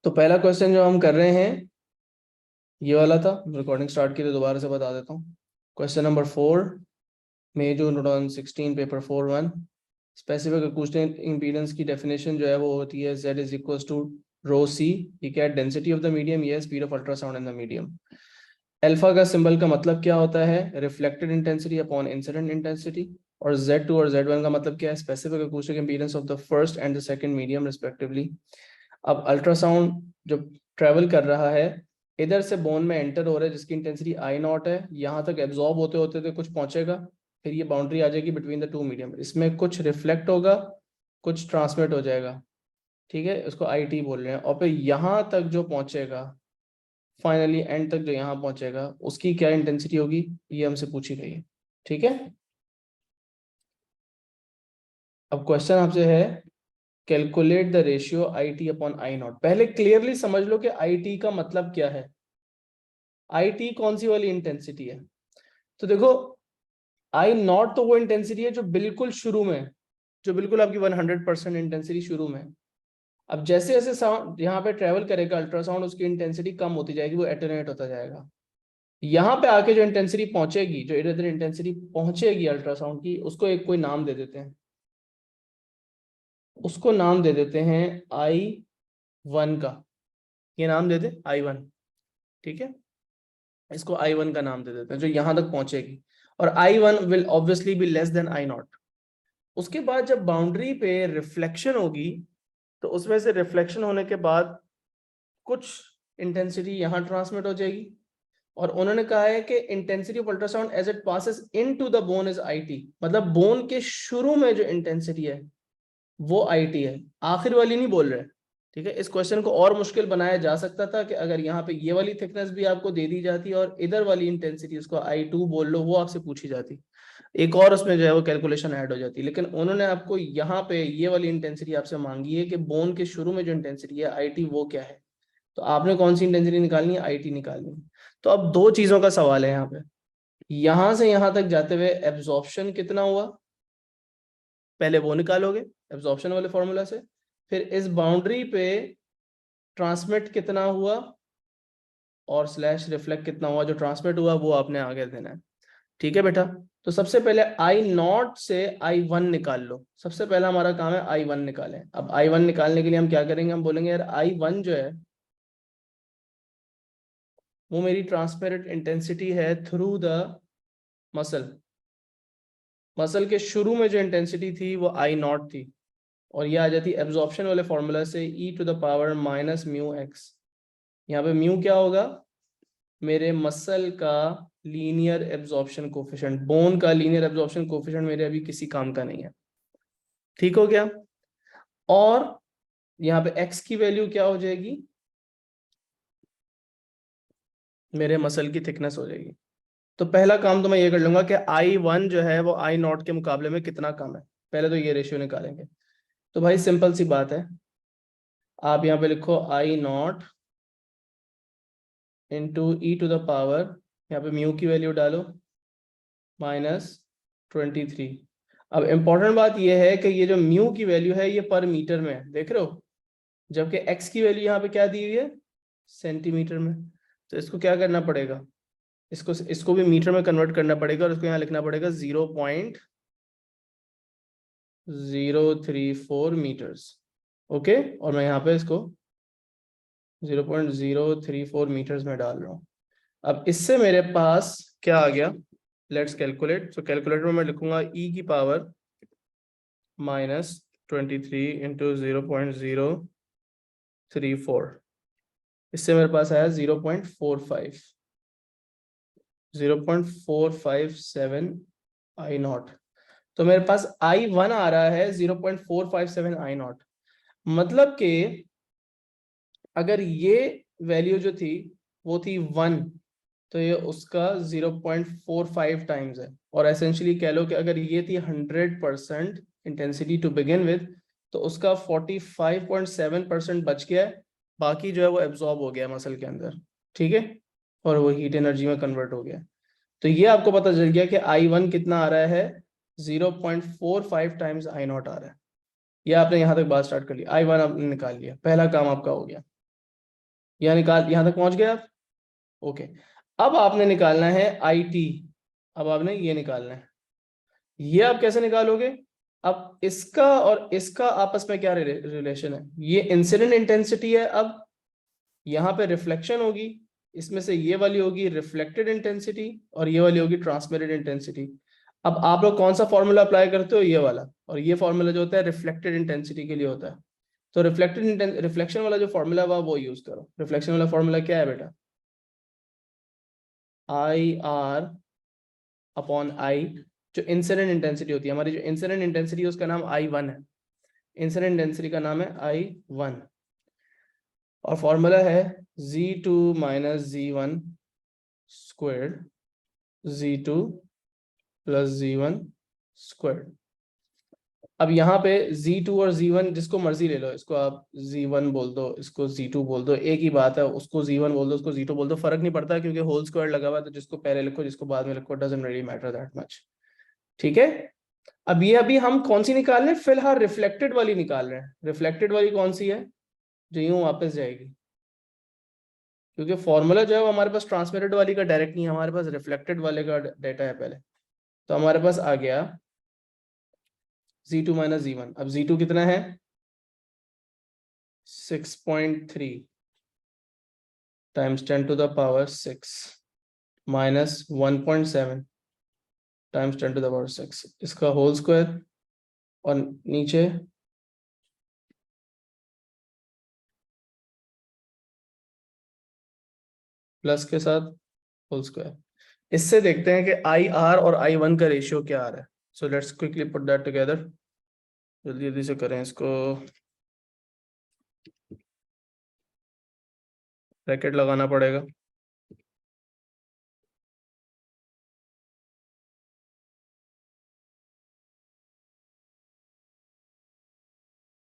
तो पहला क्वेश्चन जो हम कर रहे हैं ये वाला था। रिकॉर्डिंग स्टार्ट की तो दोबारा से बता देता हूँ। क्वेश्चन नंबर 4, मई जून 2016, पेपर 4-1। स्पेसिफिक अकूस्टिक इम्पीडेंस की डेफिनेशन जो है वो होती है Z इज इक्वल टू रो सी। ठीक है, डेंसिटी ऑफ द मीडियम, ये speed of ultrasound in the medium. Alpha का सिंबल का मतलब क्या होता है? Reflected intensity upon incident intensity. और Z2 और Z1 का मतलब क्या है? Specific acoustic impedance of the first and the second medium respectively. अब अल्ट्रासाउंड जब ट्रेवल कर रहा है, इधर से बोन में एंटर हो रहा है जिसकी इंटेंसिटी आई नॉट है, यहाँ तक एब्जॉर्ब होते होते तो कुछ पहुंचेगा, फिर ये बाउंड्री आ जाएगी बिटवीन द टू मीडियम। इसमें कुछ रिफ्लेक्ट होगा, कुछ ट्रांसमिट हो जाएगा। ठीक है, उसको आई टी बोल रहे हैं। और फिर यहाँ तक जो पहुंचेगा, फाइनली एंड तक जो यहाँ पहुंचेगा, उसकी क्या इंटेंसिटी होगी, ये हमसे पूछी गई है। ठीक है, अब क्वेश्चन आपसे है calculate the ratio I T upon I not. पहले क्लियरली समझ लो कि आई टी का मतलब क्या है। आई टी कौन सी वाली इंटेंसिटी है? तो देखो, आई नॉट तो वो इंटेंसिटी है जो बिल्कुल शुरू में, जो बिल्कुल आपकी 100% इंटेंसिटी शुरू में। अब जैसे जैसे साउंड यहाँ पे ट्रेवल करेगा अल्ट्रासाउंड, उसकी इंटेंसिटी कम होती जाएगी, वो एटेन्यूएट होता जाएगा। यहाँ पे आके जो इंटेंसिटी पहुंचेगी, जो इधर इंटेंसिटी पहुंचेगी अल्ट्रासाउंड की, उसको एक कोई नाम दे देते हैं। उसको नाम दे देते हैं I1 का। ये नाम दे दे I1। ठीक है, इसको I1 का नाम दे देते हैं, जो यहां तक पहुंचेगी। और I1 will obviously be less than I not. उसके बाद जब बाउंड्री पे रिफ्लेक्शन होगी, तो उसमें से रिफ्लेक्शन होने के बाद कुछ इंटेंसिटी यहां ट्रांसमिट हो जाएगी। और उन्होंने कहा है कि intensity of ultrasound as it passes into the bone is IT। मतलब बोन के शुरू में जो इंटेंसिटी है वो IT है, आखिर वाली नहीं बोल रहे। ठीक है, इस क्वेश्चन को और मुश्किल बनाया जा सकता था कि अगर यहाँ पे ये वाली थिकनेस भी आपको दे दी जाती और इधर वाली इंटेंसिटी, उसको I2 बोल लो, वो आपसे पूछी जाती, एक और उसमें जो है वो कैलकुलेशन ऐड हो जाती। लेकिन उन्होंने आपको यहाँ पे ये वाली इंटेंसिटी आपसे मांगी है कि बोन के शुरू में जो इंटेंसिटी है IT, वो क्या है। तो आपने कौन सी इंटेंसिटी निकालनी है? IT निकालनी है। तो अब दो चीजों का सवाल है यहाँ पे। यहां से यहां तक जाते हुए एब्जॉर्प्शन कितना हुआ, पहले वो निकालोगे एब्जॉर्प्शन वाले फॉर्मूला से। फिर इस बाउंड्री पे ट्रांसमिट कितना हुआ और स्लैश रिफ्लेक्ट कितना हुआ, जो ट्रांसमिट हुआ वो आपने आगे देना है। ठीक है बेटा, तो सबसे पहले I0 से I1 निकाल लो। सबसे पहला हमारा काम है I1 निकालें। अब I1 निकालने के लिए हम क्या करेंगे? हम बोलेंगे यार I1 जो है वो मेरी ट्रांसपेरेंट इंटेंसिटी है थ्रू द मसल। मसल के शुरू में जो इंटेंसिटी थी वो I0 थी, और ये आ जाती एब्जॉर्प्शन वाले फॉर्मूला से e⁻ माइनस म्यू एक्स। यहाँ पे म्यू क्या होगा? मेरे मसल का लीनियर एब्जॉर्प्शन कोफिशिएंट, बोन का लीनियर एब्जॉर्प्शन कोफिशिएंट मेरे अभी किसी काम का नहीं है। ठीक हो गया? और यहाँ पे एक्स की वैल्यू क्या हो जाएगी? मेरे मसल की थिकनेस हो जाएगी। तो पहला काम तो मैं ये कर लूंगा कि I1 जो है वो I0 के मुकाबले में कितना कम है। पहले तो ये रेशियो निकालेंगे। तो भाई सिंपल सी बात है, आप यहाँ पे लिखो I0 इंटू e⁻, यहाँ पे म्यू की वैल्यू डालो -23। अब इंपॉर्टेंट बात यह है कि ये जो म्यू की वैल्यू है ये पर मीटर में है, देख रहे हो, जबकि एक्स की वैल्यू यहाँ पे क्या दी हुई है? सेंटीमीटर में। तो इसको क्या करना पड़ेगा? इसको भी मीटर में कन्वर्ट करना पड़ेगा, और इसको यहाँ लिखना पड़ेगा 0.034 मीटर्स। ओके, और मैं यहाँ पे इसको 0.034 मीटर्स में डाल रहा हूँ। अब इससे मेरे पास क्या आ गया? Let's calculate. तो कैलकुलेटर में मैं लिखूंगा e⁻ -23 इंटू 0.034। इससे मेरे पास आया 0.457 I0। तो मेरे पास I1 आ रहा है 0.457 I0। मतलब कि अगर ये वैल्यू जो थी वो थी 1, तो ये उसका 0.45 टाइम्स है। और एसेंशियली कह लो कि अगर ये थी 100% इंटेंसिटी टू बिगिन विद, तो उसका 45.7% बच गया है, बाकी जो है वो एब्जॉर्ब हो गया मसल के अंदर। ठीक है, और वो हीट एनर्जी में कन्वर्ट हो गया। तो ये आपको पता चल गया कि I1 कितना आ रहा है? 0.45 टाइम्स I0 आ रहा है। ये आपने यहाँ तक बात स्टार्ट कर ली, I1 आपने निकाल लिया, पहला काम आपका हो गया। यहां तक पहुंच गए आप? ओके। अब आपने निकालना है आई टी। अब आपने ये निकालना है। ये आप कैसे निकालोगे? अब इसका और इसका आपस में क्या रिलेशन है? ये इंसिडेंट इंटेंसिटी है। अब यहाँ पे रिफ्लेक्शन होगी, इसमें से ये वाली होगी रिफ्लेक्टेड इंटेंसिटी और ये वाली होगी ट्रांसमिटेड इंटेंसिटी। अब आप लोग कौन सा फॉर्मूला अप्लाई करते हो? ये वाला। और ये फॉर्मूला जो होता है रिफ्लेक्टेड इंटेंसिटी के लिए होता है। तो रिफ्लेक्शन वाला जो फॉर्मूला हुआ वो यूज करो। रिफ्लेक्शन वाला फॉर्मूला क्या है बेटा? आई आर अपॉन आई, जो इंसिडेंट इंटेंसिटी होती है हमारी, जो इंसिडेंट इंटेंसिटी है उसका नाम आई वन है। इंसिडेंट इंटेंसिटी का नाम है आई वन। और फॉर्मूला है Z2 minus Z1 squared, Z2 plus Z1 squared. अब यहाँ पे Z2 और Z1 जिसको मर्जी ले लो, इसको आप Z1 बोल दो, इसको Z2 बोल दो, एक ही बात है। उसको Z1 बोल दो, उसको Z2 बोल दो, फर्क नहीं पड़ता क्योंकि होल स्क्वायर लगा हुआ है। तो जिसको पहले लिखो जिसको बाद में लिखो, doesn't really matter that much. ठीक है। अब ये अभी हम कौन सी निकाल रहे हैं? फिलहाल रिफ्लेक्टेड वाली निकाल रहे हैं। रिफ्लेक्टेड वाली कौन सी है? जो यूं वापस जाएगी, क्योंकि फॉर्मूला जो है वो हमारे पास ट्रांसमिटेड वाली का डायरेक्ट नहीं है, हमारे पास रिफ्लेक्टेड वाले का डेटा है पहले। तो हमारे पास आ गया Z2 माइनस Z1। अब Z2 कितना है? 6.3 times 10 to the power 6 minus 1.7 times 10 to the power 6, इसका होल स्क्वायर। और नीचे प्लस के साथ होल स्क्वायर। इससे देखते हैं कि आई आर और आई वन का रेशियो क्या आ रहा है। So let's quickly put that together. जल्दी जल्दी से करें इसको। ब्रैकेट लगाना पड़ेगा।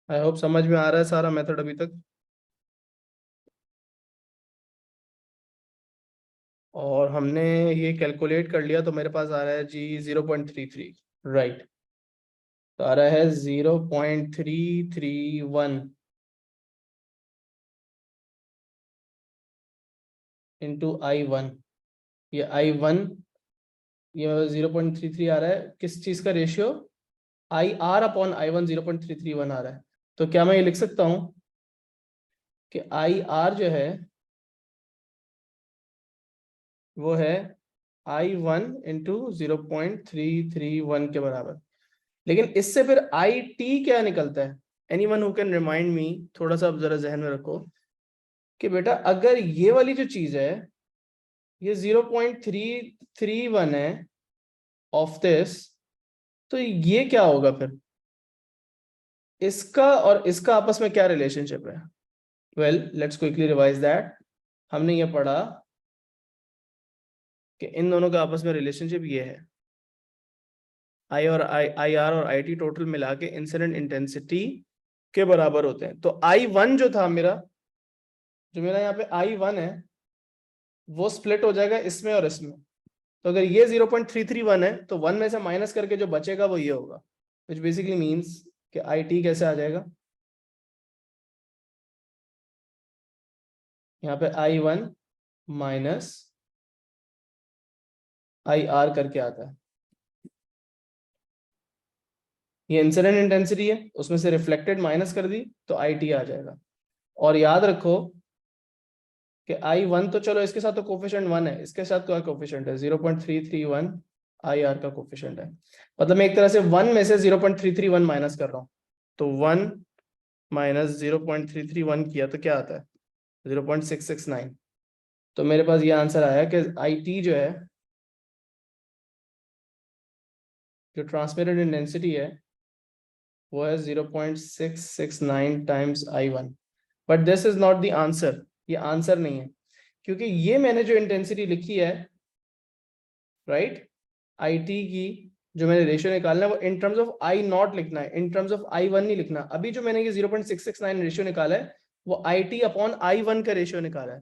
आई होप समझ में आ रहा है सारा मेथड अभी तक। और हमने ये कैलकुलेट कर लिया तो मेरे पास आ रहा है जी 0.33, राइट। तो आ रहा है 0.331 इंटू आई वन। ये आई वन, ये 0.33 आ रहा है। किस चीज का ratio? I R upon I one 0.331 आ रहा है। तो क्या मैं ये लिख सकता हूं कि आई आर जो है वो है आई वन इंटू 0.331 के बराबर। लेकिन इससे फिर आई टी क्या निकलता है? Anyone who can remind me, थोड़ा सा अब जरा जहन में रखो कि बेटा अगर ये वाली जो चीज है ये 0.331 है ऑफ दिस, तो ये क्या होगा फिर? इसका और इसका आपस में क्या रिलेशनशिप है? Well let's quickly revise that. हमने ये पढ़ा कि इन दोनों का आपस में रिलेशनशिप ये है, आई आर और आई टी टोटल मिला के इंसिडेंट इंटेंसिटी के बराबर होते हैं। तो आई वन जो था मेरा, जो मेरा यहाँ पे आई वन है, वो स्प्लिट हो जाएगा इसमें और इसमें। तो अगर ये 0.331 है तो वन में से माइनस करके जो बचेगा वो ये होगा, विच बेसिकली मीन्स कि आई टी कैसे आ जाएगा? यहाँ पे I one minus I R करके आता है। ये इंसिडेंट इंटेंसिटी है, उसमें से रिफ्लेक्टेड माइनस कर दी तो आई टी आ जाएगा। और याद रखो कि आई वन तो चलो इसके साथ तो कोफिशिएंट वन है, इसके साथ क्या कोफिशिएंट है? 0.331 आई आर का कोफिशिएंट है। मतलब मैं एक तरह से वन में से 0.331 माइनस कर रहा हूँ। तो वन माइनस 0.331 किया तो क्या आता है? 0.669। तो मेरे पास ये आंसर आया कि आई टी जो है, जो ट्रांसमिटेड इंटेंसिटी है, वो है 0.669 times I one. But this is not the answer. ये आंसर नहीं है, क्योंकि ये मैंने जो इंटेंसिटी लिखी है, राइट, आई टी की जो मैंने रेशियो निकालना है वो in terms of I not लिखना है, in terms of I one नहीं लिखना। अभी जो मैंने ये 0.669 रेशियो निकाला है वो आई टी अपॉन आई वन का रेशियो निकाला है।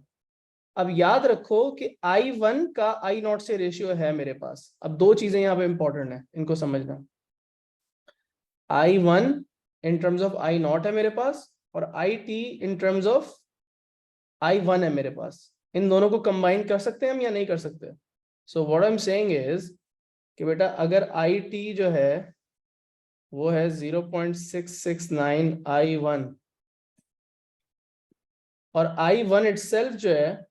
अब याद रखो कि आई वन का आई नॉट से रेशियो है मेरे पास। अब दो चीजें यहाँ पे इंपॉर्टेंट है, इनको समझना। I one in terms of I not है मेरे पास, और I T in terms of I1 है मेरे पास, इन दोनों को कंबाइन कर सकते हैं हम या नहीं कर सकते? So what I am saying is कि बेटा अगर IT जो है वो है 0.669 I1 और I1 इटसेल्फ जो है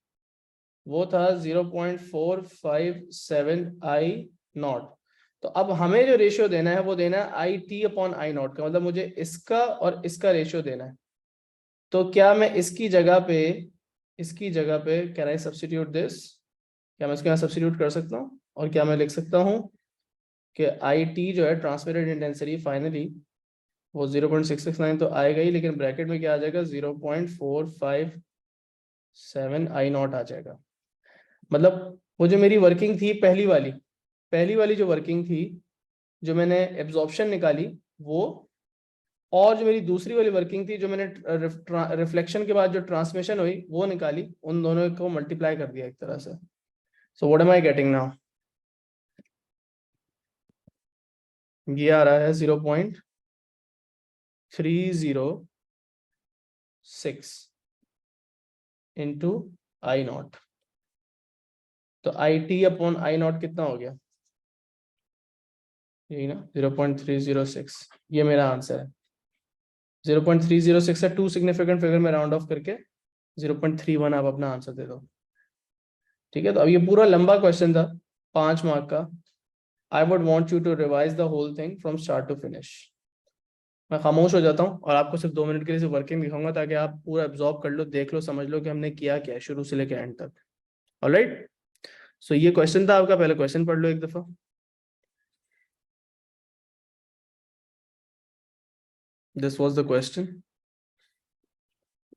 वो था 0.457 I0, तो अब हमें जो रेशियो देना है वो देना है IT अपॉन I0 का, मतलब मुझे इसका और इसका रेशियो देना है। तो क्या मैं इसकी जगह पे कैन आई सब्स्टिट्यूट दिस, क्या मैं इसके यहाँ सब्स्टिट्यूट कर सकता हूँ? और क्या मैं लिख सकता हूँ कि IT जो है ट्रांसमिटेड इंटेंसिटी फाइनली वो 0.669 तो आएगा ही, लेकिन ब्रैकेट में क्या आ जाएगा 0.457 I0 आ जाएगा। मतलब वो जो मेरी वर्किंग थी पहली वाली जो वर्किंग थी, जो मैंने एब्जॉर्प्शन निकाली वो, और जो मेरी दूसरी वाली वर्किंग थी जो मैंने रिफ्लेक्शन के बाद जो ट्रांसमिशन हुई वो निकाली, उन दोनों को मल्टीप्लाई कर दिया एक तरह से। So what am I getting now? ये आ रहा है 0.306 इंटू I0। तो IT अपॉन I0 कितना हो गया? यही ना, 0.306। ये मेरा आंसर है। 0.306 से 2 सिग्निफिकेंट फिगर में राउंड ऑफ करके 0.31 आप अपना आंसर दे दो। ठीक है, तो अब ये पूरा लंबा क्वेश्चन था 5 मार्क का। I would want you to revise the whole thing from start to finish. मैं खामोश हो जाता हूँ और आपको सिर्फ 2 मिनट के लिए वर्किंग दिखाऊंगा ताकि आप पूरा एब्जॉर्ब कर लो, देख लो, समझ लो कि हमने किया क्या है शुरू से लेकर एंड तक। ऑलराइट, सो ये क्वेश्चन था आपका, पहले क्वेश्चन पढ़ लो एक दफा। This was the question.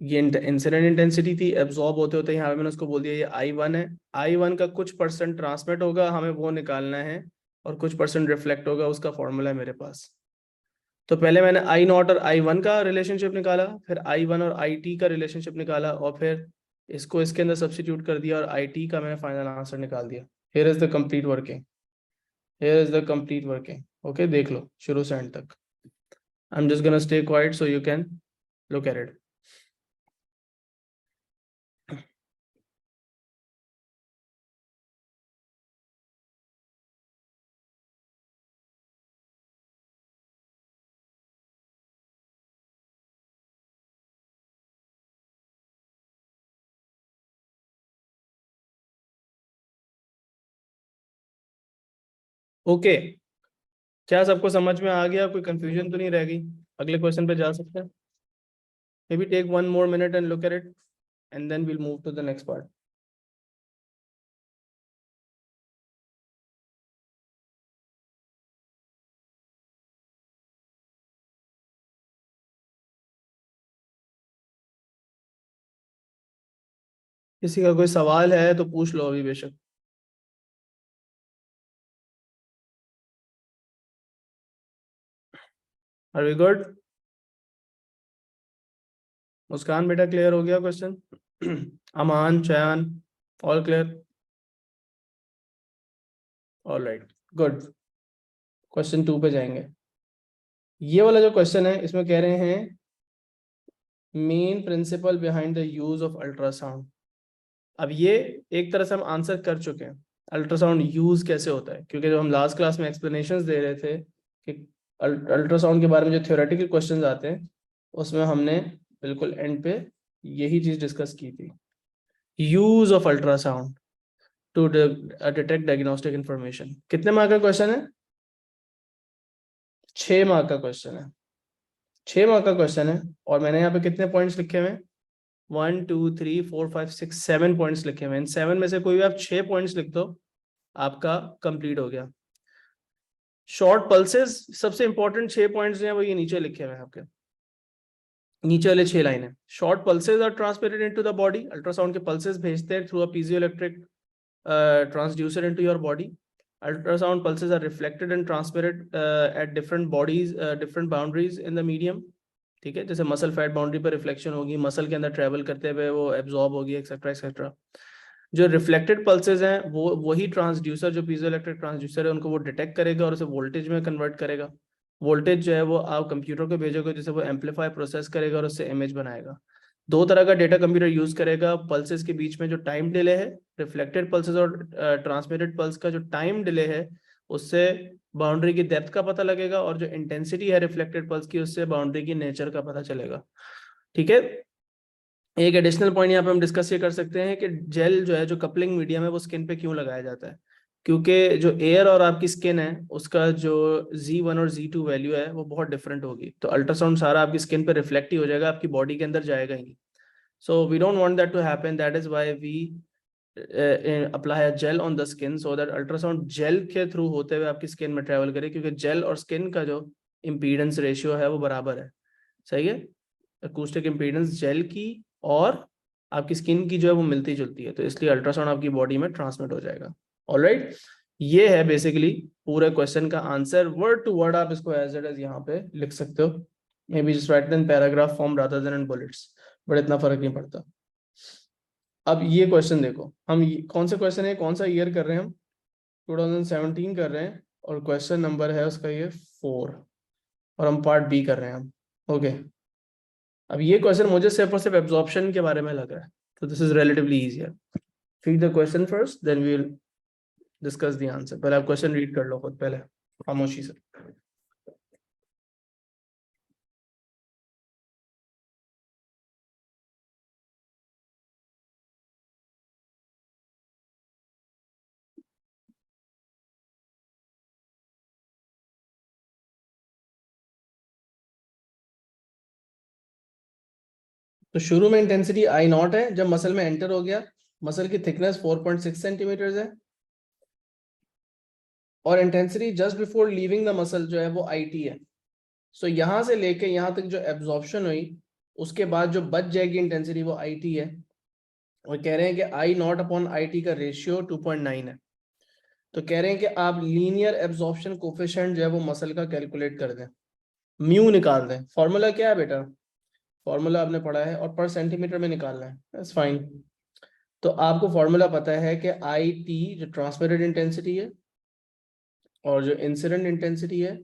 ये इंसिडेंट इंटेंसिटी थी, एब्जॉर्ब होते होते यहाँ पे मैंने उसको बोल दिया ये I1 है। I1 का कुछ परसेंट ट्रांसमिट होगा, हमें वो निकालना है, और कुछ परसेंट रिफ्लेक्ट होगा, उसका फॉर्मूला है मेरे पास। तो पहले मैंने I0 और I1 का रिलेशनशिप निकाला, फिर I1 और IT का रिलेशनशिप निकाला, और फिर इसको इसके अंदर सब्स्टिट्यूट कर दिया और IT का मैंने फाइनल आंसर निकाल दिया। Here is the complete working, here is the complete working. Okay, देख लो शुरू से एंड तक। I am just gonna stay quiet so you can look at it. Okay, क्या सबको समझ में आ गया? कोई कंफ्यूजन तो नहीं रह गई? अगले क्वेश्चन पे जा सकते हैं। Maybe take 1 more minute and look at it and then we'll move to the next part. किसी का कोई सवाल है तो पूछ लो अभी बेशक। Are we good? मुस्कान बेटा क्लियर हो गया question? Aman, Chayan, all clear? All right, good. Question 2 पे जाएंगे। ये वाला जो क्वेश्चन है इसमें कह रहे हैं main principle behind the use of ultrasound. अब ये एक तरह से हम आंसर कर चुके हैं, अल्ट्रासाउंड यूज कैसे होता है, क्योंकि जब हम लास्ट क्लास में एक्सप्लेनेशंस दे रहे थे कि अल्ट्रासाउंड के बारे में जो थ्योरेटिकल क्वेश्चंस आते हैं उसमें हमने बिल्कुल एंड पे यही चीज डिस्कस की थी, use of ultrasound to detect diagnostic information. कितने मार्क का क्वेश्चन है? 6 मार्क का क्वेश्चन है। 6 मार्क का क्वेश्चन है, और मैंने यहाँ पे कितने पॉइंट्स लिखे हुए हैं? 1 2 3 4 5 6 7 पॉइंट्स लिखे हुए हैं। इन 7 में से कोई भी आप 6 पॉइंट्स लिख दो, आपका कंप्लीट हो गया। शॉर्ट पल्सेस, सबसे इंपॉर्टेंट 6 पॉइंट्स हैं वो ये नीचे लिखे हुए हैं आपके, नीचे वाले 6 लाइनें। Short pulses are transmitted into the body, ultrasound के पल्सेस भेजते हैं through a piezoelectric transducer into your body. Ultrasound pulses are reflected and transmitted at different bodies, different boundaries in the medium। ठीक है, जैसे मसल फैट बाउंड्री पर reflection होगी, muscle के अंदर ट्रेवल करते हुए वो एब्जॉर्ब होगी, एक्सेट्रा एक्सेट्रा। जो रिफ्लेक्टेड पल्सेस हैं वो वही ट्रांसड्यूसर, जो पीजोइलेक्ट्रिक ट्रांसड्यूसर है, उनको वो डिटेक्ट करेगा और उसे वोल्टेज में कन्वर्ट करेगा। वोल्टेज जो है वो आप कंप्यूटर को भेजोगे, जिसे वो एम्पलीफाई प्रोसेस करेगा और उससे इमेज बनाएगा। दो तरह का डेटा कंप्यूटर यूज करेगा, पल्सेस के बीच में जो टाइम डिले है, रिफ्लेक्टेड पल्सेस और ट्रांसमिटेड पल्स का जो टाइम डिले है उससे बाउंड्री की डेप्थ का पता लगेगा, और जो इंटेंसिटी है रिफ्लेक्टेड पल्स की उससे बाउंड्री की नेचर का पता चलेगा। ठीक है। एक एडिशनल पॉइंट यहाँ पे हम डिस्कस ये कर सकते हैं कि जेल जो है, जो कपलिंग मीडियम है, वो स्किन पे क्यों लगाया जाता है। क्योंकि जो एयर और आपकी स्किन है उसका जो Z1 और Z2 वैल्यू है वो बहुत डिफरेंट होगी, तो अल्ट्रासाउंड सारा आपकी स्किन पे रिफ्लेक्ट ही हो जाएगा, आपकी बॉडी के अंदर जाएगा ही नहीं। So we don't want that to happen. That is why we apply a gel on the skin so that ultrasound gel के थ्रू होते हुए आपकी स्किन में ट्रेवल करे, क्योंकि जेल और स्किन का जो इम्पीडेंस रेशियो है वो बराबर है। सही है। अकूस्टिक इम्पीडेंस जेल की और आपकी स्किन की जो है वो मिलती जुलती है, तो इसलिए अल्ट्रासाउंड आपकी बॉडी में ट्रांसमिट हो जाएगा। ऑलराइट, ये है बेसिकली पूरे क्वेश्चन का आंसर। वर्ड टू वर्ड आप इसको एज इट इज यहाँ पे लिख सकते हो, may be just right in paragraph form rather then in bullets, but इतना फर्क नहीं पड़ता। अब ये क्वेश्चन देखो, हम कौन सा क्वेश्चन है, कौन सा ईयर कर रहे हैं हम, 2017 कर रहे हैं, और क्वेश्चन नंबर है उसका ये 4, और हम पार्ट बी कर रहे हैं हम। ओके, अब ये क्वेश्चन मुझे सिर्फ और सिर्फ एब्जॉर्प्शन के बारे में लग रहा है, तो this is relatively easier. Read the question first, then we will discuss the answer. पहले आप क्वेश्चन रीड कर लो खुद, पहले खामोशी से। तो शुरू में इंटेंसिटी आई नॉट है, जब मसल में एंटर हो गया, मसल की थिकनेस 4.6 सेंटीमीटर है, और intensity just before leaving the muscle जो है वो आई टी है। सो यहां से लेके यहां तक जो एब्जॉर्प्शन हुई, उसके बाद जो बच जाएगी इंटेंसिटी वो आई टी है, और कह रहे हैं कि आई नॉट अपॉन आई टी का रेशियो 2.9 है। तो कह रहे हैं कि आप लीनियर एब्जॉर्प्शन कोफिशिएंट जो है वो मसल का कैलकुलेट कर दें, म्यू निकाल दें। फॉर्मूला क्या है बेटा, फॉर्मूला आपने पढ़ा है, और पर सेंटीमीटर में निकालना है, दैट्स फाइन। तो आपको फॉर्मूला पता है कि आई टी जो ट्रांसमिटेड इंटेंसिटी है, और जो इंसिडेंट इंटेंसिटी है,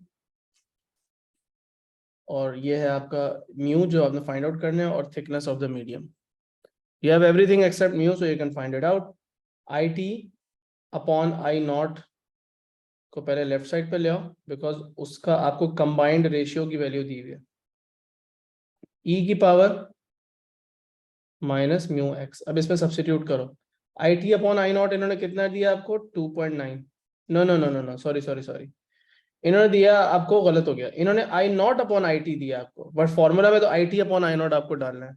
और ये है आपका म्यू जो आपने फाइंड आउट करना है, और thickness of the medium. You have everything except mu, so you can find it out. I T upon I not को पहले लेफ्ट साइड पे ले आओ, बिकॉज उसका आपको कंबाइंड रेशियो की वैल्यू दी हुई है, ई की पावर माइनस म्यू एक्स। अब इसमें सब्सटीट्यूट करो, I T upon I naught इन्होंने कितना दिया आपको, 2.9। No no no no no, sorry sorry sorry, इन्होंने दिया आपको, गलत हो गया, इन्होंने I naught upon I T दिया आपको, बट फॉर्मूला में तो I T upon I naught आपको डालना है,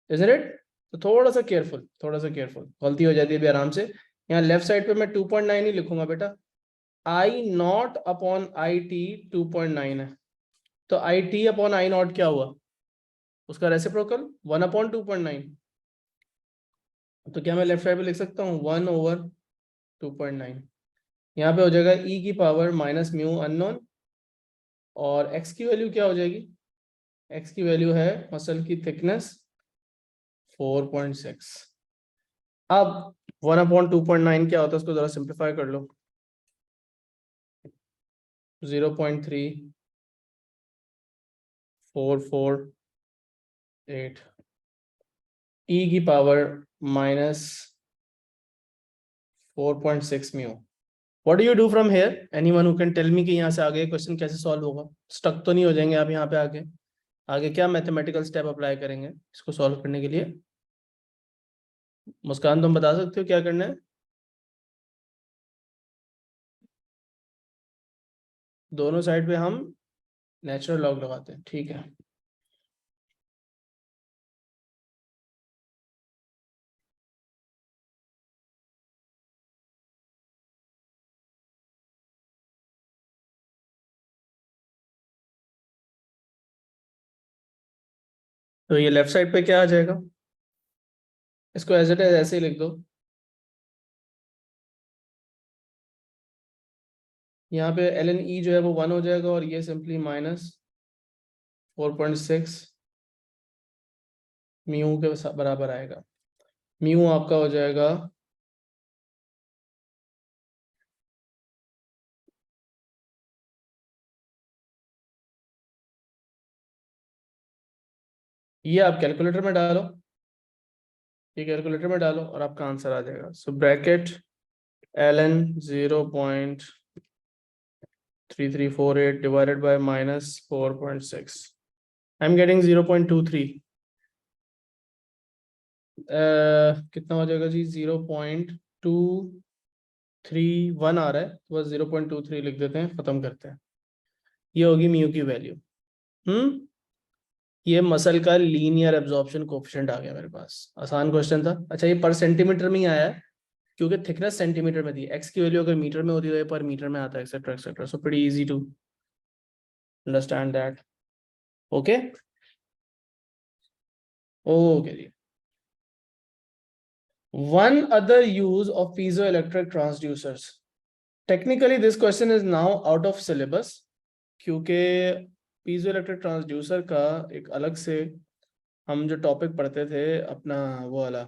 इजंट इट। तो थोड़ा सा केयरफुल, थोड़ा सा केयरफुल, गलती हो जाती है भी आराम से। यहाँ लेफ्ट साइड पे मैं 2.9 ही लिखूंगा बेटा, आई नॉट अपॉन आई टी 2.9 है, तो I T upon I not क्या हुआ, उसका रेसिप्रोकल 1/2.9। तो क्या मैं लेफ्ट साइड पे लिख सकता हूँ 1/2.9, यहाँ पे हो जाएगा ई की पावर माइनस म्यू अननोन, और एक्स की वैल्यू क्या हो जाएगी, एक्स की वैल्यू है मसल की थिकनेस 4.6। अब 1/2.9 क्या होता है, उसको जरा सिंप्लीफाई कर लो, 0.3448, ई की power minus 4.6 mu. What do you do from here, anyone who can tell me कि यहाँ से आगे क्वेश्चन कैसे सॉल्व होगा, स्टक तो नहीं हो जाएंगे आप यहाँ पे आगे, आगे क्या मैथमेटिकल स्टेप अप्लाई करेंगे इसको सॉल्व करने के लिए। मुस्कान तुम बता सकते हो क्या करना है। दोनों साइड पे हम नेचुरल लॉग लगाते हैं, ठीक है। तो ये लेफ्ट साइड पे क्या आ जाएगा, इसको एज इट इज ऐसे ही लिख दो, यहाँ पे एल एन ई जो है वो 1 हो जाएगा, और ये सिंपली माइनस 4.6 म्यू के बराबर आएगा। म्यू आपका हो जाएगा ये, आप कैलकुलेटर में डालो, ये कैलकुलेटर में डालो और आपका आंसर आ जाएगा। So bracket ln 0.3348 divided by -4.6, I'm getting 0.23। कितना हो जाएगा जी? 0.231 आ रहा है, तो बस 0.23 लिख देते हैं, खत्म करते हैं। ये होगी म्यू की वैल्यू। ये मसल का लीनियर एब्जॉर्प्शन कोएफिशिएंट आ गया मेरे पास। आसान क्वेश्चन था। अच्छा, ये पर सेंटीमीटर में ही आया है क्योंकि थिकनेस सेंटीमीटर में थी। एक्स की वैल्यू अगर मीटर में होती तो ये पर मीटर में आता है, etcetera etcetera. So pretty easy to understand that. Okay okay जी। One other use of piezoelectric transducers. Technically this question is now out of syllabus क्योंकि piezoelectric transducer का एक अलग से हम जो टॉपिक पढ़ते थे अपना वो वाला,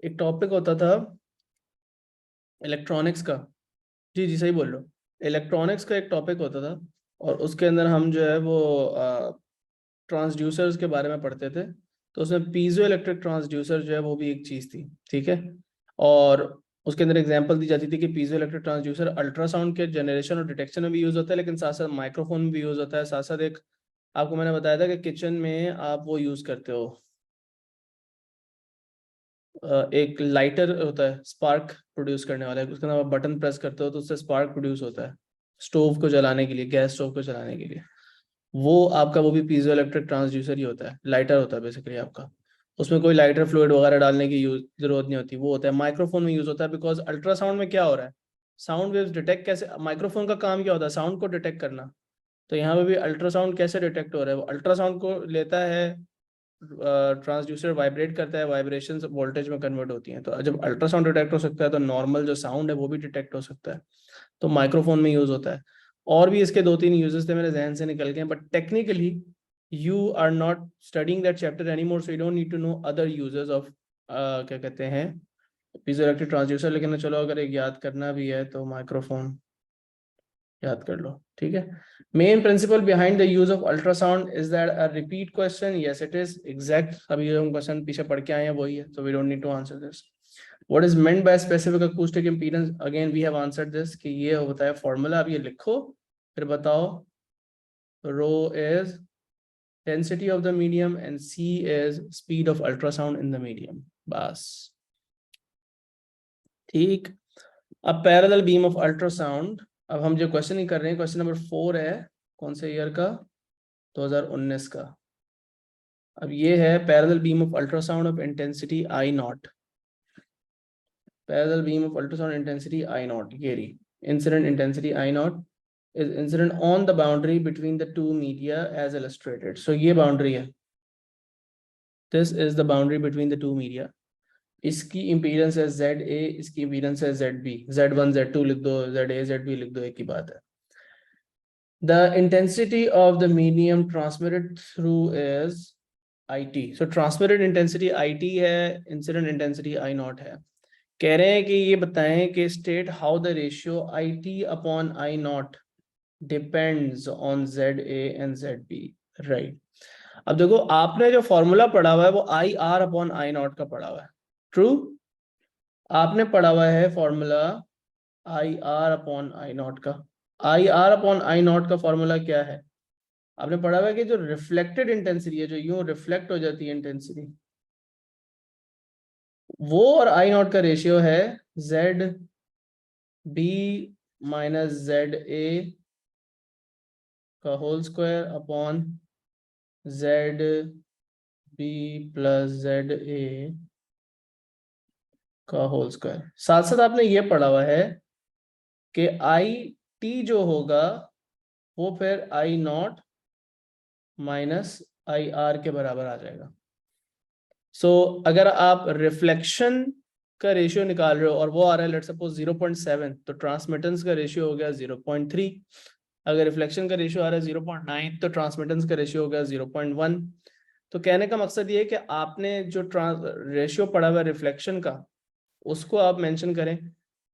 एक टॉपिक होता था इलेक्ट्रॉनिक्स का। जी जी सही बोल रहे हो, इलेक्ट्रॉनिक्स का एक टॉपिक होता था और उसके अंदर हम जो है वो ट्रांसड्यूसर्स के बारे में पढ़ते थे। तो उसमें पीजो इलेक्ट्रिक ट्रांसड्यूसर जो है वो भी एक चीज़ थी, ठीक है। और उसके अंदर एग्जांपल दी जाती थी कि पीजो इलेक्ट्रिक ट्रांसड्यूसर अल्ट्रासाउंड के जनरेशन और डिटेक्शन में भी यूज होता है, लेकिन साथ साथ माइक्रोफोन में भी यूज होता है। साथ साथ एक आपको मैंने बताया था कि किचन में आप वो यूज करते हो, एक लाइटर होता है स्पार्क प्रोड्यूस करने वाला है, उसके अंदर आप बटन प्रेस करते हो तो उससे स्पार्क प्रोड्यूस होता है स्टोव को जलाने के लिए, गैस स्टोव को जलाने के लिए। वो आपका वो भी पीजो इलेक्ट्रिक ट्रांसड्यूसर ही होता है, लाइटर होता है बेसिकली आपका। उसमें कोई लाइटर फ्लूइड वगैरह डालने की जरूरत नहीं होती। वो होता है माइक्रोफोन में यूज होता है, बिकॉज अल्ट्रासाउंड में क्या हो रहा है, साउंड वेव्स डिटेक्ट कैसे, माइक्रोफोन का काम क्या होता है, साउंड को डिटेक्ट करना। तो यहाँ पे भी अल्ट्रासाउंड कैसे डिटेक्ट हो रहा है, वो अल्ट्रासाउंड को लेता है, ट्रांसड्यूसर वाइब्रेट करता है, वाइब्रेशन वोल्टेज में कन्वर्ट होती हैं। तो जब अल्ट्रासाउंड डिटेक्ट हो सकता है तो नॉर्मल जो साउंड है वो भी डिटेक्ट हो सकता है। तो माइक्रोफोन में यूज होता है। और भी इसके 2-3 यूजेस थे, मेरे जहन से निकल गए, but technically you are not studying that chapter anymore, so you don't need to know other uses of क्या कहते हैं पीजोइलेक्ट्रिक ट्रांसड्यूसर। लेकिन चलो अगर एक याद करना भी है तो माइक्रोफोन याद कर लो, ठीक है। Main principle behind the use of ultrasound is that a repeat question, yes it is exact. अभी जो हम क्वेश्चन पीछे पढ़ के आए हैं वही है, so we don't need to answer this. What is meant by specific acoustic impedance? Again we have answered this कि ये होता है फॉर्मूला। अब ये लिखो फिर बताओ। Rho is density of the medium and c is speed of ultrasound in the medium। बस ठीक। अब पैरेलल बीम ऑफ अल्ट्रासाउंड, अब हम जो क्वेश्चन ही कर रहे हैं क्वेश्चन नंबर 4 है, कौन से ईयर का, 2019 का। अब ये है parallel beam of ultrasound of intensity I not, parallel beam of ultrasound intensity I not, ये रही incident intensity I not is incident on the boundary between the two media as illustrated. So ये boundary है, this is the boundary between the two media। इसकी impedance है ZA, इसकी impedance है ZB, Z1 Z2 लिख दो, ZA ZB लिख दो, एक ही बात है। The intensity of the medium transmitted through is IT। So transmitted intensity IT है, incident intensity I naught है। कह रहे हैं कि ये बताएं कि state how the ratio IT upon I naught depends on ZA and ZB, right? अब देखो आपने जो फॉर्मूला पढ़ा हुआ है वो I R upon I naught का पढ़ा हुआ है, ट्रू। आपने पढ़ा हुआ है formula I R upon I naught का। I R upon I naught का फॉर्मूला क्या है, आपने पढ़ा हुआ है कि जो रिफ्लेक्टेड इंटेंसिटी है, जो यूं रिफ्लेक्ट हो जाती है इंटेंसिटी, वो और आई नॉट का रेशियो है Z B minus Z A का whole square upon Z B plus Z A का होल स्क्वायर। साथ साथ आपने ये पढ़ा हुआ है कि आई टी जो होगा वो फिर आई नॉट माइनस आई आर के बराबर आ जाएगा। सो अगर आप रिफ्लेक्शन का रेशियो निकाल रहे हो और वो आ रहा है लेट्स सपोज 0.7, तो ट्रांसमिटेंस का रेशियो हो गया 0.3। अगर रिफ्लेक्शन का रेशियो आ रहा है 0.9 तो ट्रांसमिटेंस का रेशियो हो गया 0.1। तो कहने का मकसद ये है कि आपने जो रेशियो पढ़ा हुआ है रिफ्लेक्शन का उसको आप मेंशन करें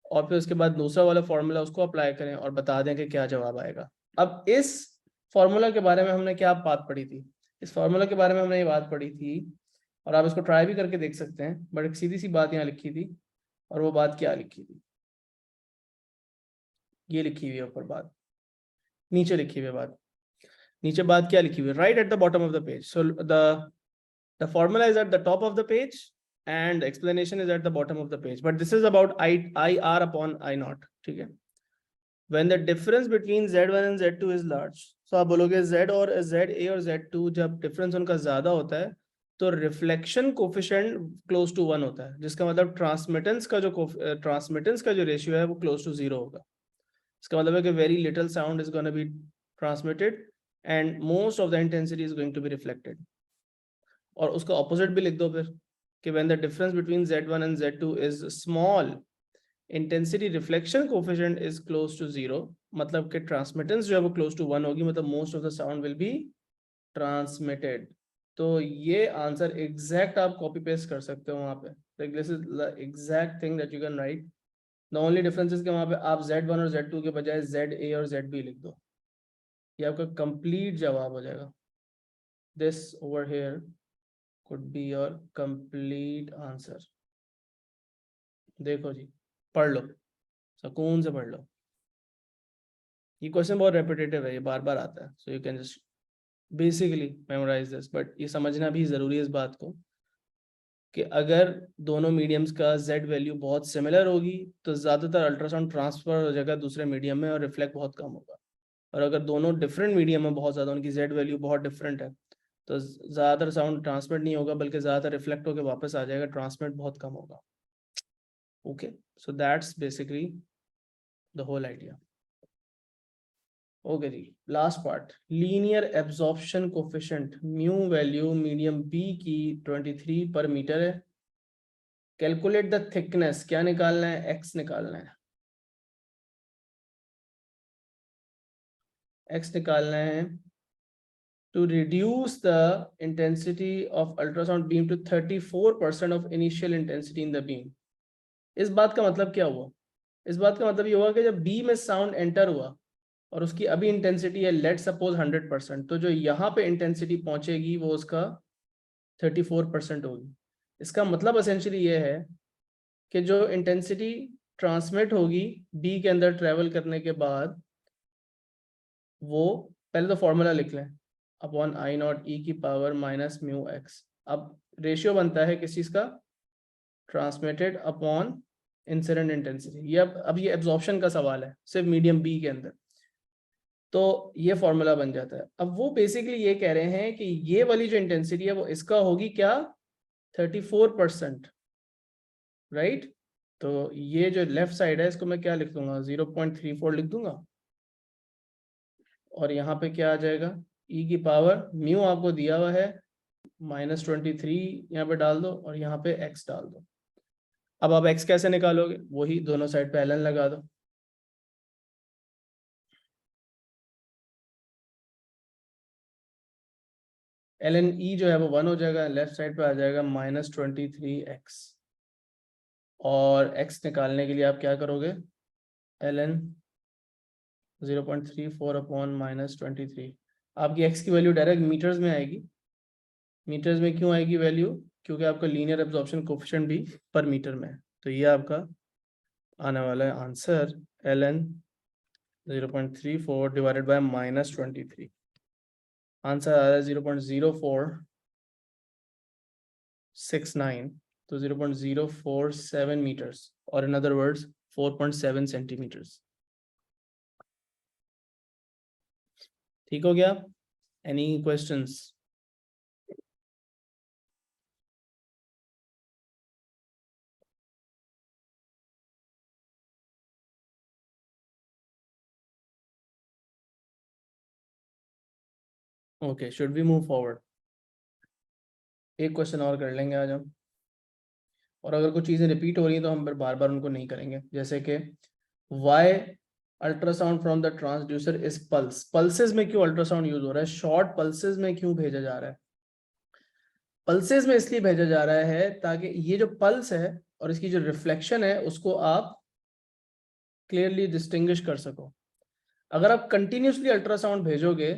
और फिर उसके बाद दूसरा वाला फॉर्मूला उसको अप्लाई करें और बता दें कि क्या जवाब आएगा। अब इस फॉर्मूला के बारे में हमने क्या बात पढ़ी थी, इस फॉर्मूला के बारे में हमने ये बात पढ़ी थी और आप इसको ट्राई भी करके देख सकते हैं, बट एक सीधी सी बात यहाँ लिखी थी, और वो बात क्या लिखी थी, ये लिखी हुई है ऊपर बात, नीचे लिखी हुई है बात, नीचे बात क्या लिखी हुई है, right at the bottom of the page. So the formula is at the top of the page and the explanation is at the bottom of the page, but this is about IR upon I naught. ठीक है. When the difference between Z1 and Z2 is large, so आप बोलोगे Z और ZA और Z2 जब difference उनका ज्यादा होता है तो रिफ्लेक्शन कोफिशिएंट क्लोज टू 1 होता है, जिसका मतलब ट्रांसमिटेंस का जो रेशियो है वो क्लोज टू 0 होगा. इसका मतलब है कि very little sound is gonna be transmitted and most of the intensity is going to be reflected. और उसका ऑपोजिट भी लिख दो फिर कि when the difference between Z1 and Z2 is small, intensity reflection coefficient is close to 0, मतलब कि transmittance जो है वो क्लोज टू 1 होगी, मतलब most of the sound will be transmitted. तो ये आंसर एग्जैक्ट आप कॉपी पेस्ट कर सकते हो वहां पे. This is the exact thing that you can right. The only difference is कि वहां पे आप Z1 और Z2 के बजाय ZA और ZB लिख दो. ये आपका कंप्लीट जवाब हो जाएगा. This over here could be your complete answer. देखो जी, पढ़ लो, सुकून से पढ़ लो. ये क्वेश्चन बहुत रेपिटेटिव है, ये बार बार आता है, so you can just basically memorise this. But ये समझना भी जरूरी है इस बात को कि अगर दोनों मीडियम्स का Z वैल्यू बहुत सिमिलर होगी तो ज्यादातर अल्ट्रासाउंड ट्रांसफर हो जाएगा दूसरे मीडियम में और रिफ्लेक्ट बहुत कम होगा. और अगर दोनों डिफरेंट मीडियम में बहुत ज्यादा, उनकी Z वैल्यू बहुत डिफरेंट है, तो ज्यादातर साउंड ट्रांसमिट नहीं होगा बल्कि ज्यादातर रिफ्लेक्ट होकर वापस आ जाएगा, ट्रांसमिट बहुत कम होगा. Okay, so that's basically the whole idea. Okay जी, last part, linear absorption coefficient mu value medium B की 23 पर मीटर है. कैलकुलेट द थिकनेस, क्या निकालना है, एक्स निकालना है. एक्स निकालना है to reduce the intensity of ultrasound beam to 34% of initial intensity in the beam. इस बात का मतलब क्या हुआ? इस बात का मतलब ये हुआ कि जब बी में साउंड एंटर हुआ और उसकी अभी इंटेंसिटी है लेट सपोज 100%, तो जो यहाँ पे इंटेंसिटी पहुंचेगी वो उसका 34% होगी. इसका मतलब एसेंशियली ये है कि जो इंटेंसिटी ट्रांसमिट होगी बी के अंदर ट्रेवल करने के बाद, वो पहले तो फॉर्मूला लिख लें, अपॉन आई नॉट ई की पावर माइनस म्यू एक्स. अब रेशियो बनता है किस चीज का, ट्रांसमिटेड अपॉन इंसिडेंट इंटेंसिटी. ये अब ये एब्जॉर्प्शन का सवाल है सिर्फ मीडियम बी के अंदर, तो ये फॉर्मूला बन जाता है. अब वो बेसिकली ये कह रहे हैं कि ये वाली जो इंटेंसिटी है वो इसका होगी क्या, 34%, राइट. तो ये जो लेफ्ट साइड है इसको मैं क्या लिख दूंगा, 0.34 लिख दूंगा, और यहाँ पे क्या आ जाएगा, ई की पावर म्यू आपको दिया हुआ है -23 यहाँ पे डाल दो और यहाँ पे एक्स डाल दो. अब आप एक्स कैसे निकालोगे, वही दोनों साइड पे ln लगा दो. ln ई जो है वो 1 हो जाएगा, लेफ्ट साइड पे आ जाएगा -23x. और x निकालने के लिए आप क्या करोगे, ln 0.34 अपॉन -23. आपकी x की वैल्यू डायरेक्ट मीटर्स में आएगी. मीटर्स में क्यों आएगी वैल्यू, क्योंकि आपका लीनियर एब्जॉर्प्शन कोफिशिएंट भी पर मीटर में है. तो ये आपका आने वाला है answer, ln 0.34 divided by -23. Answer आ रहा है 0.0469, तो 0.047 मीटर्स, और इन अदर वर्ड्स 4.7 सेंटीमीटर्स. ठीक हो गया? Any questions? Okay, should we move forward? एक क्वेश्चन और कर लेंगे आज हम, और अगर कुछ चीज़ें रिपीट हो रही हैं तो हम फिर बार बार उनको नहीं करेंगे. जैसे कि why ultrasound from the transducer is pulse. Pulses में क्यों अल्ट्रासाउंड यूज हो रहा है, शॉर्ट पल्सेस में क्यों भेजा जा रहा है? पल्सेस में इसलिए भेजा जा रहा है ताकि ये जो पल्स है और इसकी जो रिफ्लेक्शन है उसको आप क्लियरली डिस्टिंग्विश कर सको. अगर आप कंटिन्यूसली अल्ट्रासाउंड भेजोगे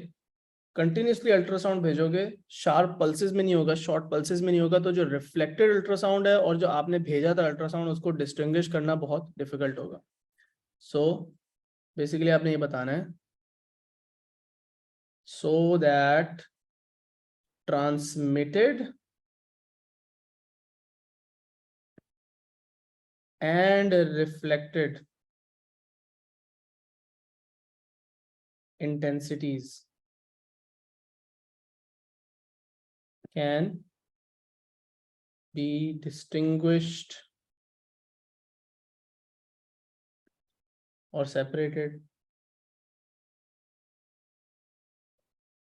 कंटिन्यूसली अल्ट्रासाउंड भेजोगे, शार्प पल्सेस में नहीं होगा, शॉर्ट पल्सेस में नहीं होगा, तो जो रिफ्लेक्टेड अल्ट्रासाउंड है और जो आपने भेजा था अल्ट्रासाउंड, उसको डिस्टिंग्विश करना बहुत डिफिकल्ट होगा। सो बेसिकली आपने ये बताना है, so that transmitted and reflected intensities can be distinguished or separated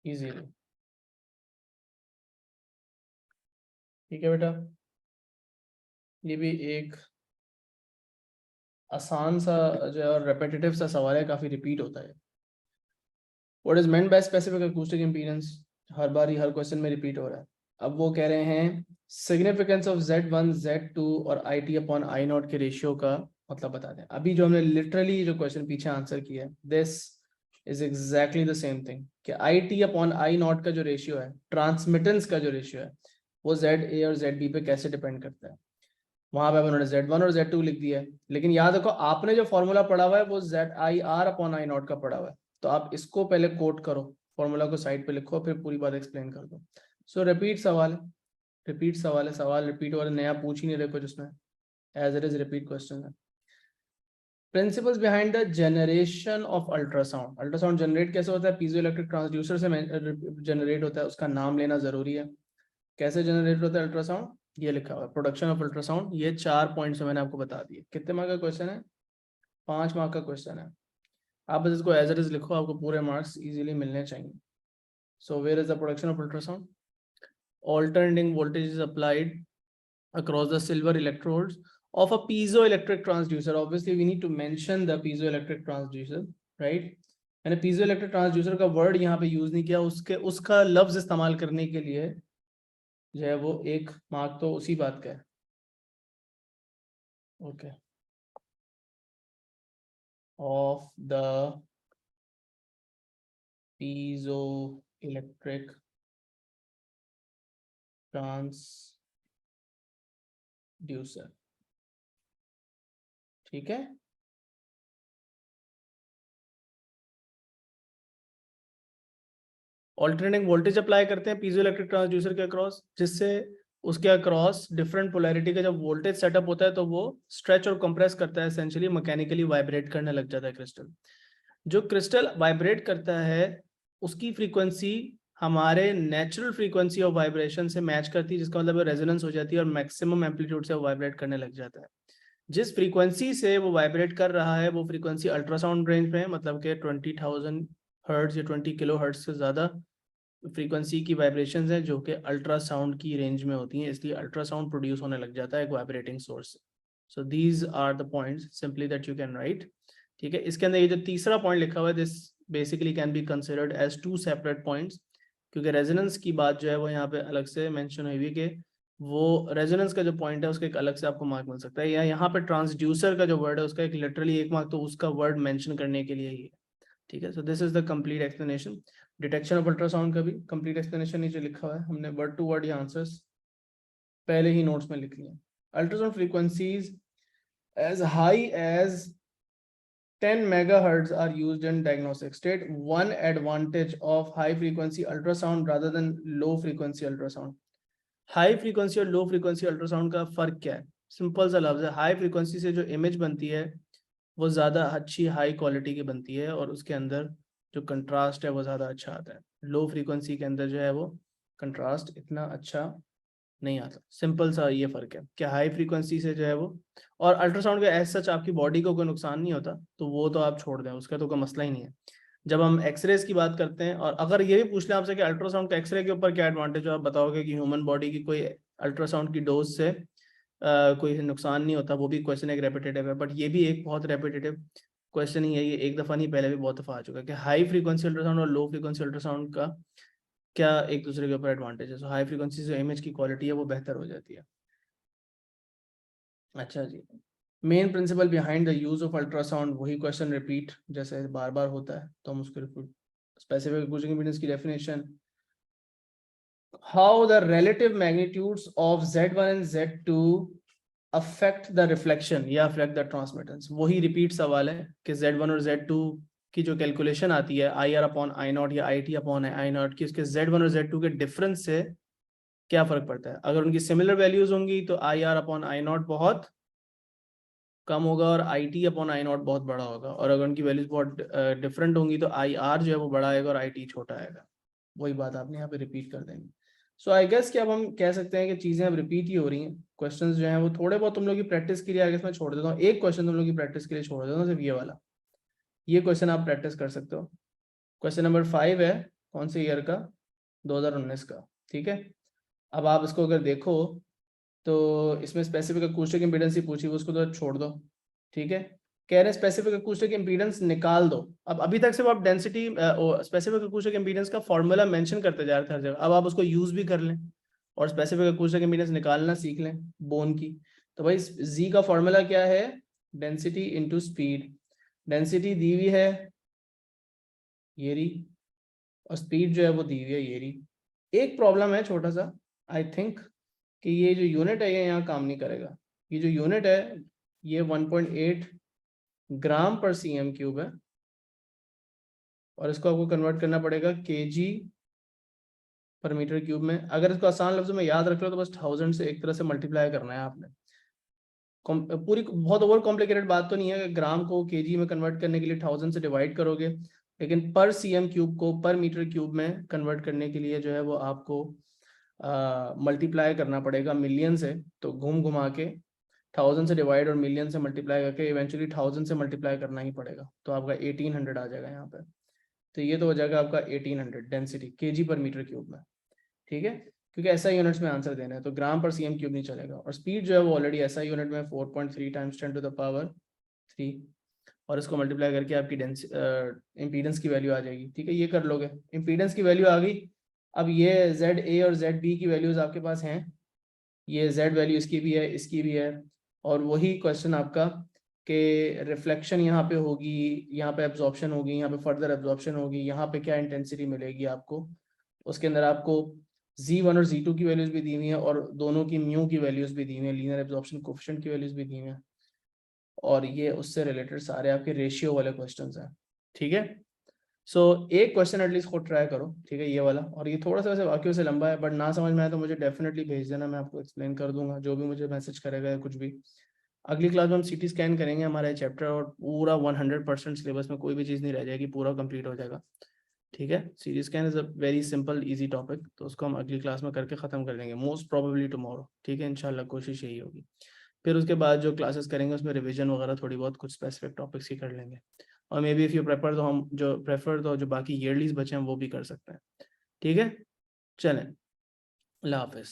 easily। ठीक है बेटा, ये भी एक आसान सा जो है और रेपिटेटिव सा सवाल है, काफी रिपीट होता है। What is meant by specific acoustic impedance, her bar he her question में रिपीट हो रहा है। अब वो कह रहे हैं सिग्निफिकेंस ऑफ Z1 Z2 और IT अपॉन I नॉट के रेशियो का मतलब बता दें। अभी जो हमने लिटरली जो क्वेश्चन पीछे आंसर किया है, this is exactly the same thing कि IT अपॉन I नॉट का जो रेशियो है, ट्रांसमिटेंस का जो रेशियो है, वो ZA और ZB पे कैसे डिपेंड करता है। वहां पे उन्होंने Z1 और Z2 लिख दिया है, लेकिन याद रखो आपने जो फॉर्मूला पढ़ा हुआ है वो ZIR अपॉन I नॉट का पढ़ा हुआ है, तो आप इसको पहले कोट करो, फॉर्मूला को साइड पे लिखो, फिर पूरी बात एक्सप्लेन कर दो। सो रिपीट सवाल है, रिपीट सवाल है, सवाल रिपीट और नया पूछ ही नहीं रहे कुछ उसमें, as it is repeat question है। Principles behind the generation of ultrasound, ultrasound generate कैसे होता है, पीजो इलेक्ट्रिक ट्रांसड्यूसर से जनरेट होता है, उसका नाम लेना जरूरी है। कैसे जनरेट होता है अल्ट्रासाउंड, ये लिखा हुआ है प्रोडक्शन ऑफ अल्ट्रासाउंड, ये 4 पॉइंट्स मैंने आपको बता दिए। कितने मार्क का क्वेश्चन है, 5 मार्क का क्वेश्चन है। आप बस इसको एज इट इज लिखो, आपको पूरे मार्क्स इजीली मिलने चाहिए। So where is the production of ultrasound, alternating voltage is applied across the silver electrodes of a piezoelectric transducer। Obviously we need to mention the piezoelectric transducer, right? मैंने piezoelectric transducer का word यहाँ पे use नहीं किया, उसका लफ्ज इस्तेमाल करने के लिए जो है वो 1 मार्क तो उसी बात का है। Okay, of the piezoelectric transducer, ठीक है। ऑल्टरनेटिंग वोल्टेज अप्लाई करते हैं पीजो इलेक्ट्रिक ट्रांसड्यूसर के अक्रॉस, जिससे उसके अक्रॉस डिफरेंट पोलैरिटी का जब वोल्टेज सेटअप होता है तो वो स्ट्रेच और कंप्रेस करता है, एसेंशियली मैकेनिकली वाइब्रेट करने लग जाता है क्रिस्टल। जो क्रिस्टल वाइब्रेट करता है उसकी फ्रीक्वेंसी हमारे नेचुरल फ्रीक्वेंसी ऑफ वाइब्रेशन से मैच करती है, जिसका मतलब रेजोनेंस हो जाती है और मैक्सिमम एम्पलीट्यूड से वो वाइब्रेट करने लग जाता है। जिस फ्रीक्वेंसी से वो वाइब्रेट कर रहा है वो फ्रीक्वेंसी अल्ट्रासाउंड रेंज में है, मतलब कि 20,000 हर्ट्ज या 20 किलो हर्ट्ज से ज़्यादा फ्रीक्वेंसी की वाइब्रेशंस हैं जो कि अल्ट्रासाउंड की रेंज में होती हैं, इसलिए अल्ट्रासाउंड प्रोड्यूस होने लग जाता है एक वाइब्रेटिंग सोर्स से। So these are the points simply that you can write. ठीक है, इसके अंदर ये जो तीसरा पॉइंट लिखा हुआ है, this basically can be considered as 2 separate points, क्योंकि रेजोनेंस की बात जो है वो यहाँ पे अलग से मेंशन हुई है कि वो रेजोनेंस का जो पॉइंट है उसका एक अलग से आपको मार्क मिल सकता है, या यहाँ पे ट्रांसड्यूसर का जो वर्ड है उसका एक लिटरली 1 मार्क तो उसका वर्ड मेंशन करने के लिए ही है। ठीक है, so this is the complete explanation. Detection of ultrasound का भी कंप्लीट एक्सप्लेनेशन नीचे लिखा हुआ है, हमने वर्ड टू वर्ड ये आंसर्स पहले ही नोट्स में लिख लिए। Ultrasound frequencies as high as 10 megahertz are used in diagnostic state। One advantage of high frequency ultrasound rather than low frequency ultrasound। High frequency और लो फ्रीक्वेंसी अल्ट्रासाउंड का फर्क क्या है, सिंपल सा लफ्ज है, हाई फ्रीक्वेंसी से जो इमेज बनती है वो ज़्यादा अच्छी हाई क्वालिटी की बनती है और उसके अंदर जो कंट्रास्ट है वो ज़्यादा अच्छा आता है। लो फ्रीक्वेंसी के अंदर जो है वो कंट्रास्ट इतना अच्छा नहीं आता, सिंपल सा ये फ़र्क है कि हाई फ्रीक्वेंसी से जो है वो, और अल्ट्रासाउंड का एज सच आपकी बॉडी को कोई नुकसान नहीं होता, तो वो तो आप छोड़ दें, उसका तो कोई मसला ही नहीं है। जब हम एक्सरेज की बात करते हैं, और अगर ये भी पूछ लें आपसे कि अल्ट्रासाउंड का एक्सरे के ऊपर क्या एडवांटेज है, आप बताओगे कि ह्यूमन बॉडी की कोई अल्ट्रासाउंड की डोज से कोई नुकसान नहीं होता, वो भी क्वेश्चन एक रेपिटेटिव है, बट ये भी एक बहुत रेपिटेटिव क्वेश्चन ही है, ये एक दफ़ा नहीं पहले भी बहुत दफ़ा आ चुका है कि हाई फ्रीक्वेंसी अल्ट्रासाउंड और लो फ्रीक्वेंसी अल्ट्रासाउंड का क्या एक दूसरे के ऊपर एडवांटेज है। सो हाई फ्रीक्वेंसी से इमेज की क्वालिटी है वो बेहतर हो जाती है। अच्छा जी, main principle behind the use of ultrasound, वही क्वेश्चन रिपीट जैसे बार बार होता है तो हम उसको रिपीट स्पेसिफिक अकूस्टिक इम्पीडेंस की definition, how the relative magnitudes of Z1 and Z2 affect the reflection या अफेक्ट द ट्रांसमिटेंस। वही रिपीट सवाल है कि Z1 और Z2 की जो कैलकुलेशन आती है IR अपॉन I नॉट या IT अपॉन I नॉट की, उसके Z1 और Z2 के डिफरेंस से क्या फर्क पड़ता है। अगर उनकी सिमिलर वैल्यूज होंगी तो IR अपॉन I नॉट बहुत कम होगा और IT अपॉन I नॉट बहुत बड़ा होगा, और अगर उनकी वैल्यूज बहुत डिफरेंट होंगी तो IR जो है वो बड़ा आएगा और IT छोटा आएगा। वही बात आपने यहाँ पे रिपीट कर देंगे। सो आई गेस कि अब हम कह सकते हैं कि चीजें अब रिपीट ही हो रही हैं। क्वेश्चंस जो हैं वो थोड़े बहुत तुम लोग की प्रैक्टिस के लिए आगे मैं छोड़ देता हूँ। एक क्वेश्चन तुम लोग की प्रैक्टिस के लिए छोड़ देता हूँ, सिर्फ ये वाला। ये क्वेश्चन आप प्रैक्टिस कर सकते हो। क्वेश्चन नंबर 5 है, कौन से ईयर का, 2019 का। ठीक है, अब आप इसको अगर देखो तो इसमें स्पेसिफिक अकूस्टिक इम्पीडेंस ही पूछी हुई, उसको तो छोड़ दो। ठीक है, कह रहे हैं स्पेसिफिक अकूस्टिक इम्पीडेंस निकाल दो। अब अभी तक सिर्फ आप डेंसिटी स्पेसिफिक अकूस्टिक इम्पीडेंस का फॉर्मूला मेंशन करते जा रहे थे हर जगह, अब आप उसको यूज भी कर लें और स्पेसिफिक अकूस्टिक इम्पीडेंस निकालना सीख लें बोन की। तो भाई जी का फॉर्मूला क्या है, डेंसिटी इंटू स्पीड। डेंसिटी दी हुई है ये रही, और स्पीड जो है वो दी हुई है ये रही। एक प्रॉब्लम है छोटा सा, आई थिंक कि ये जो यूनिट है ये यहाँ काम नहीं करेगा। ये जो यूनिट है ये 1.8 ग्राम पर सीएम क्यूब है, और इसको आपको कन्वर्ट करना पड़ेगा केजी पर मीटर क्यूब में। अगर इसको आसान लफ्जों में याद रख लो तो बस 1000 से एक तरह से मल्टीप्लाई करना है आपने। पूरी बहुत ओवर कॉम्प्लिकेटेड बात तो नहीं है। ग्राम को केजी में कन्वर्ट करने के लिए 1000 से डिवाइड करोगे, लेकिन पर सीएम क्यूब को पर मीटर क्यूब में कन्वर्ट करने के लिए जो है वो आपको मल्टीप्लाई करना पड़ेगा मिलियन से। तो घूम घुमा के 1000 से डिवाइड और मिलियन से मल्टीप्लाई करके इवेंचुअली 1000 से मल्टीप्लाई करना ही पड़ेगा, तो आपका 1800 आ जाएगा यहाँ पे। तो ये तो हो जाएगा आपका 1800 डेंसिटी केजी पर मीटर क्यूब में। ठीक है, क्योंकि ऐसा यूनिट्स में आंसर देना है तो ग्राम पर सीएम क्यूब नहीं चलेगा। और स्पीड जो है वो ऑलरेडी ऐसा यूनिट में 4.3 टाइम्स 10 टू द पावर 3, और इसको मल्टीप्लाई करके आपकी इम्पीडेंस की वैल्यू आ जाएगी। ठीक है, ये कर लोगे, इम्पीडेंस की वैल्यू आ गई। अब ये ZA और ZB की वैल्यूज आपके पास हैं, ये Z वैल्यू इसकी भी है इसकी भी है, और वही क्वेश्चन आपका कि रिफ्लेक्शन यहाँ पे होगी, यहाँ पे एब्जॉर्प्शन होगी, यहाँ पे फर्दर एब्जॉर्प्शन होगी, यहाँ पे क्या इंटेंसिटी मिलेगी आपको। उसके अंदर आपको Z1 और Z2 की वैल्यूज भी दी हुई है, और दोनों की म्यू की वैल्यूज भी दी हुई है, लीनियर एब्जॉर्प्शन कोएफिशिएंट की वैल्यूज भी दी हुई है, और ये उससे रिलेटेड सारे आपके रेशियो वाले क्वेश्चंस हैं। ठीक है, सो एक क्वेश्चन एटलीस्ट खुद ट्राई करो। ठीक है, ये वाला, और ये थोड़ा सा वैसे वाक्यों से लंबा है, बट ना समझ में आए तो मुझे डेफिनेटली भेज देना, मैं आपको एक्सप्लेन कर दूंगा जो भी मुझे मैसेज करेगा या कुछ भी। अगली क्लास में हम CT स्कैन करेंगे हमारा चैप्टर, और पूरा 100% सिलेबस में कोई भी चीज़ नहीं रह जाएगी, पूरा कंप्लीट हो जाएगा। ठीक है, CT scan is a very simple easy topic, तो उसको हम अगली क्लास में करके ख़त्म कर देंगे, मोस्ट प्रोबेबली टुमारो। ठीक है, इंशाल्लाह कोशिश यही होगी। फिर उसके बाद जो क्लासेस करेंगे उसमें रिवीजन वगैरह थोड़ी बहुत कुछ स्पेसिफिक टॉपिक्स ही कर लेंगे, और may be if you prefer तो हम जो प्रेफर तो जो बाकी ईयरलीज बचे हैं वो भी कर सकते हैं। ठीक है, चलें, अल्लाह हाफिज़।